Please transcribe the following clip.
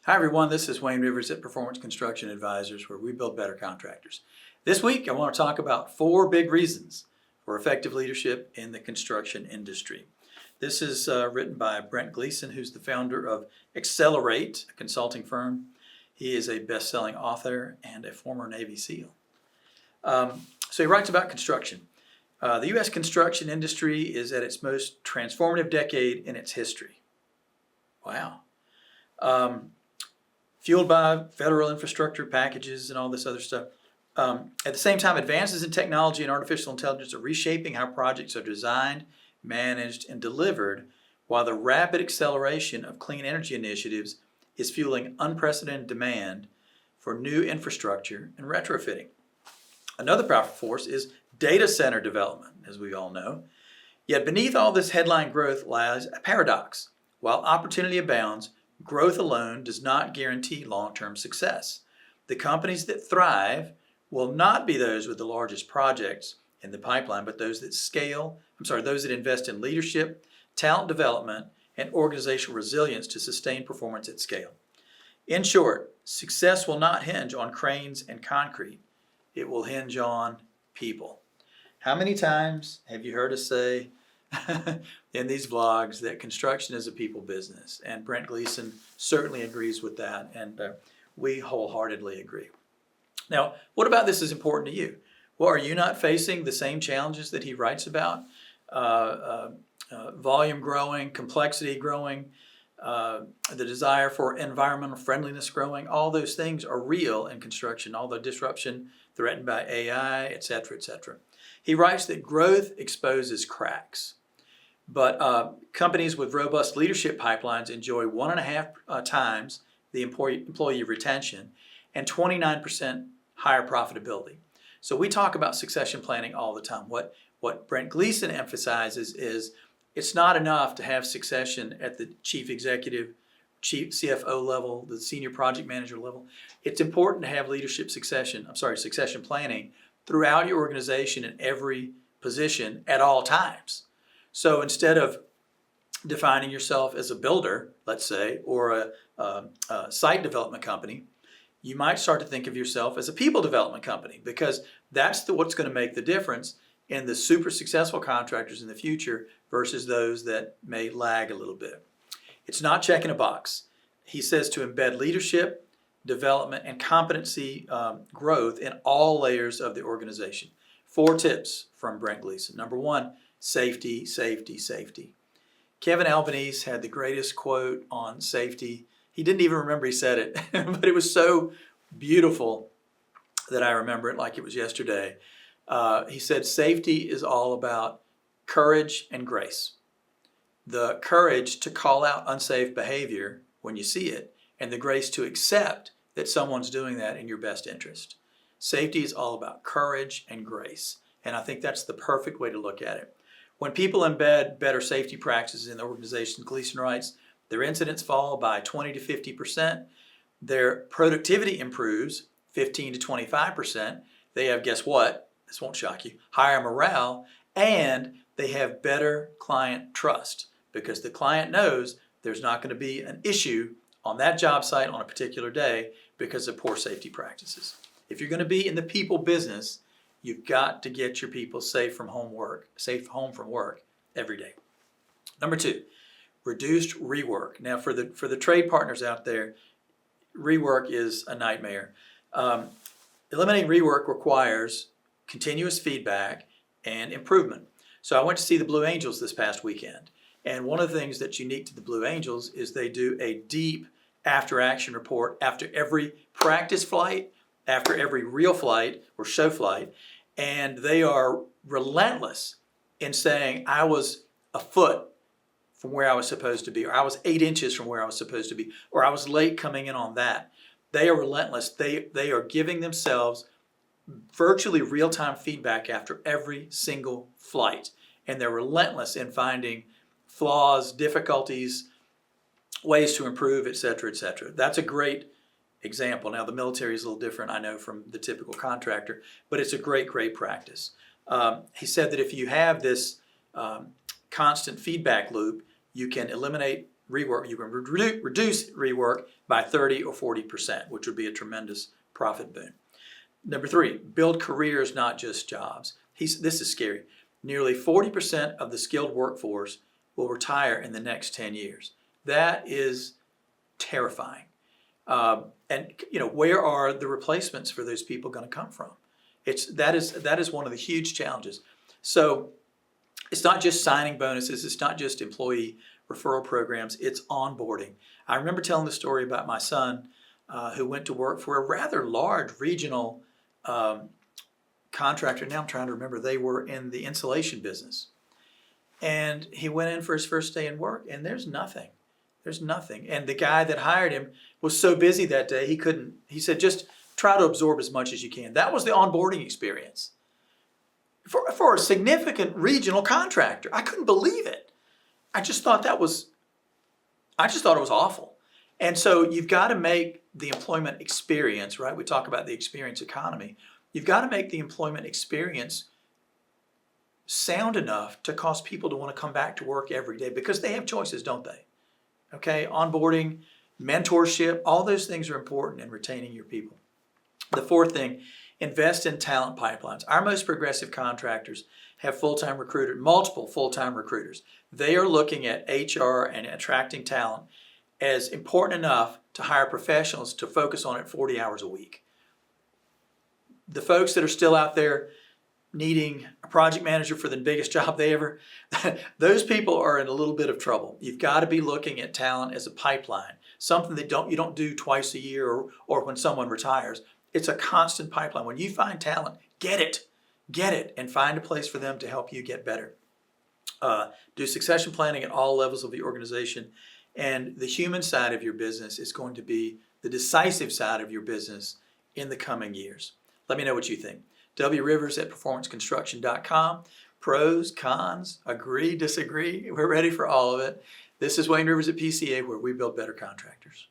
Hi everyone, this is Wayne Rivers at Performance Construction Advisors, where we build better contractors. This week I want to talk about 4 big reasons for effective leadership in the construction industry. This is written by Brent Gleeson, who's the founder of Accelerate, a consulting firm. He is a best-selling author and a former Navy SEAL. So he writes about construction. The U.S. construction industry is at its most transformative decade in its history. Wow. Fueled by federal infrastructure packages and all this other stuff. At the same time, advances in technology and artificial intelligence are reshaping how projects are designed, managed, and delivered, while the rapid acceleration of clean energy initiatives is fueling unprecedented demand for new infrastructure and retrofitting. Another powerful force is data center development, as we all know. Yet beneath all this headline growth lies a paradox. While opportunity abounds, growth alone does not guarantee long-term success. The companies that thrive will not be those with the largest projects in the pipeline, but those that invest in leadership, talent development, and organizational resilience to sustain performance at scale. In short, success will not hinge on cranes and concrete. It will hinge on people. How many times have you heard us say in these vlogs that construction is a people business? And Brent Gleeson certainly agrees with that, and we wholeheartedly agree. Now, what about this is important to you? Well, are you not facing the same challenges that he writes about? Volume growing, complexity growing, the desire for environmental friendliness growing. All those things are real in construction, all the disruption threatened by AI, etc., etc. He writes that growth exposes cracks. But companies with robust leadership pipelines enjoy 1.5 times the employee retention and 29% higher profitability. So we talk about succession planning all the time. What Brent Gleeson emphasizes is it's not enough to have succession at the chief executive, chief CFO level, the senior project manager level. It's important to have succession planning throughout your organization in every position at all times. So instead of defining yourself as a builder, let's say, or a site development company, you might start to think of yourself as a people development company, because that's what's going to make the difference in the super successful contractors in the future versus those that may lag a little bit. It's not checking a box. He says to embed leadership, development, and competency growth in all layers of the organization. 4 tips from Brent Gleeson. Number 1, safety, safety, safety. Kevin Albanese had the greatest quote on safety. He didn't even remember he said it, but it was so beautiful that I remember it like it was yesterday. He said, safety is all about courage and grace. The courage to call out unsafe behavior when you see it, and the grace to accept that someone's doing that in your best interest. Safety is all about courage and grace, and I think that's the perfect way to look at it. When people embed better safety practices in the organization, Gleeson writes, their incidents fall by 20 to 50%, their productivity improves 15 to 25%, they have, guess what, this won't shock you, higher morale, and they have better client trust, because the client knows there's not going to be an issue on that job site on a particular day because of poor safety practices. If you're going to be in the people business, you've got to get your people safe home from work every day. Number 2, reduced rework. Now, for the trade partners out there, rework is a nightmare. Eliminating rework requires continuous feedback and improvement. So I went to see the Blue Angels this past weekend, and one of the things that's unique to the Blue Angels is they do a deep after-action report after every practice flight, after every real flight or show flight, and they are relentless in saying, I was a foot from where I was supposed to be, or I was 8 inches from where I was supposed to be, or I was late coming in on that. They are relentless. They are giving themselves virtually real-time feedback after every single flight, and they're relentless in finding flaws, difficulties, ways to improve, etc., etc. That's a great example. Now, the military is a little different, I know, from the typical contractor, but it's a great, great practice. He said that if you have this constant feedback loop, you can eliminate rework. You can reduce rework by 30 or 40%, which would be a tremendous profit boon. Number 3, build careers, not just jobs. This is scary. Nearly 40% of the skilled workforce will retire in the next 10 years. That is terrifying. And where are the replacements for those people going to come from? That is one of the huge challenges. So it's not just signing bonuses. It's not just employee referral programs. It's onboarding. I remember telling the story about my son who went to work for a rather large regional contractor. Now I'm trying to remember. They were in the insulation business. And he went in for his first day in work, and there's nothing. There's nothing. And the guy that hired him was so busy that day, he said, just try to absorb as much as you can. That was the onboarding experience for a significant regional contractor. I couldn't believe it. I just thought it was awful. And so you've got to make the employment experience, right? We talk about the experience economy. You've got to make the employment experience sound enough to cause people to want to come back to work every day, because they have choices, don't they? Okay, onboarding, mentorship, all those things are important in retaining your people. The 4th thing, invest in talent pipelines. Our most progressive contractors have multiple full-time recruiters. They are looking at HR and attracting talent as important enough to hire professionals to focus on it 40 hours a week. The folks that are still out there needing a project manager for the biggest job they ever, those people are in a little bit of trouble. You've got to be looking at talent as a pipeline, something that you don't do twice a year or when someone retires. It's a constant pipeline. When you find talent, get it, and find a place for them to help you get better. Do succession planning at all levels of the organization. And the human side of your business is going to be the decisive side of your business in the coming years. Let me know what you think. wrivers@performanceconstruction.com. Pros, cons, agree, disagree. We're ready for all of it. This is Wayne Rivers at PCA, where we build better contractors.